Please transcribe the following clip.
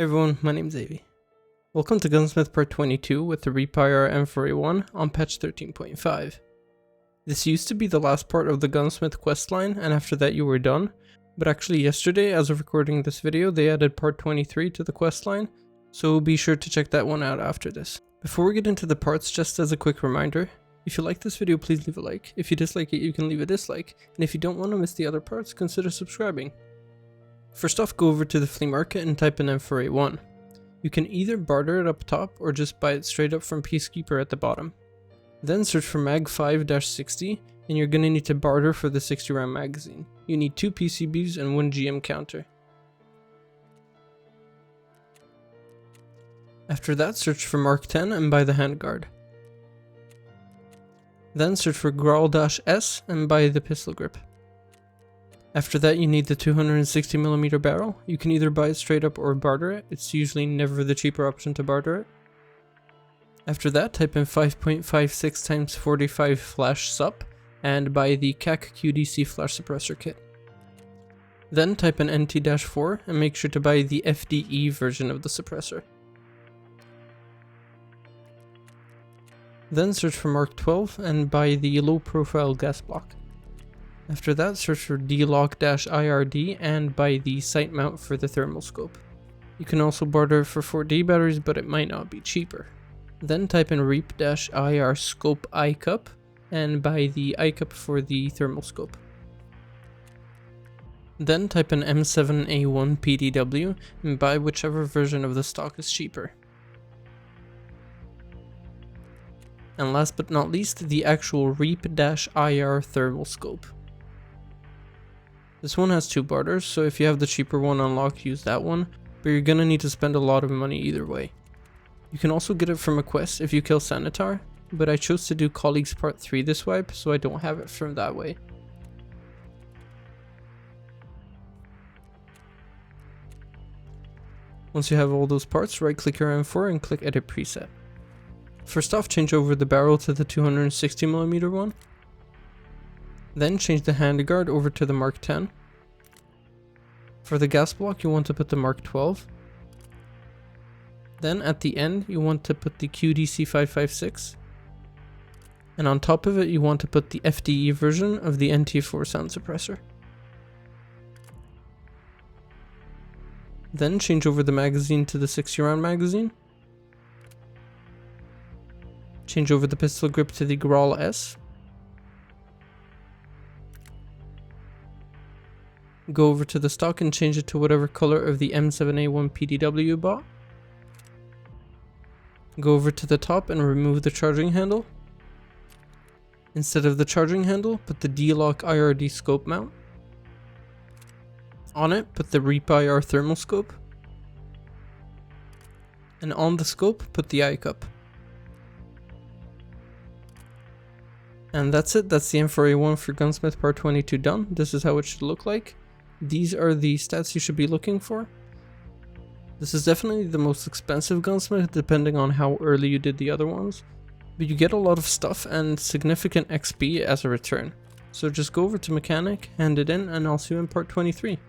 Hey everyone, my name's Avey. Welcome to Gunsmith part 22 with the Reaper M4A1 on patch 13.5. This used to be the last part of the Gunsmith questline, and after that you were done, but actually yesterday, as of recording this video, they added part 23 to the questline, so be sure to check that one out after this. Before we get into the parts, just as a quick reminder, if you like this video, please leave a like. If you dislike it, you can leave a dislike, and if you don't want to miss the other parts, consider subscribing. First off, go over to the flea market and type in M4A1. You can either barter it up top or just buy it straight up from Peacekeeper at the bottom. Then search for Mag 5-60 and you're going to need to barter for the 60 round magazine. You need 2 PCBs and 1 GM counter. After that, search for Mark 10 and buy the handguard. Then search for Grawl-S and buy the pistol grip. After that, you need the 260mm barrel. You can either buy it straight up or barter it. It's usually never the cheaper option to barter it. After that, type in 5.56x45 flash sup and buy the CAC QDC flash suppressor kit. Then type in NT-4 and make sure to buy the FDE version of the suppressor. Then search for Mark 12 and buy the low profile gas block. After that, search for D-Lock-IRD and buy the sight mount for the thermal scope. You can also barter for 4D batteries, but it might not be cheaper. Then type in Reap-IR scope iCup and buy the iCup for the thermal scope. Then type in M7A1 PDW and buy whichever version of the stock is cheaper. And last but not least, the actual Reap-IR thermal scope. This one has 2 barters, so if you have the cheaper one unlocked, use that one, but you're gonna need to spend a lot of money either way. You can also get it from a quest if you kill Sanitar, but I chose to do Colleagues Part 3 this wipe, so I don't have it from that way. Once you have all those parts, right click your M4 and click Edit Preset. First off, change over the barrel to the 260mm one. Then change the handguard over to the Mark 10. For the gas block, you want to put the Mark 12. Then at the end, you want to put the QDC 556. And on top of it, you want to put the FDE version of the NT-4 sound suppressor. Then change over the magazine to the 60 round magazine. Change over the pistol grip to the Grawl-S. Go over to the stock and change it to whatever color of the M7A1 PDW you bought. Go over to the top and remove the charging handle. Instead of the charging handle, put the D-Lock-IRD scope mount. On it, put the Reap-IR thermal scope. And on the scope, put the iCup. And that's it, that's the M4A1 for Gunsmith part 22 done. This is how it should look like. These are the stats you should be looking for. This is definitely the most expensive Gunsmith depending on how early you did the other ones. But you get a lot of stuff and significant XP as a return. So just go over to Mechanic, hand it in, and I'll see you in part 23.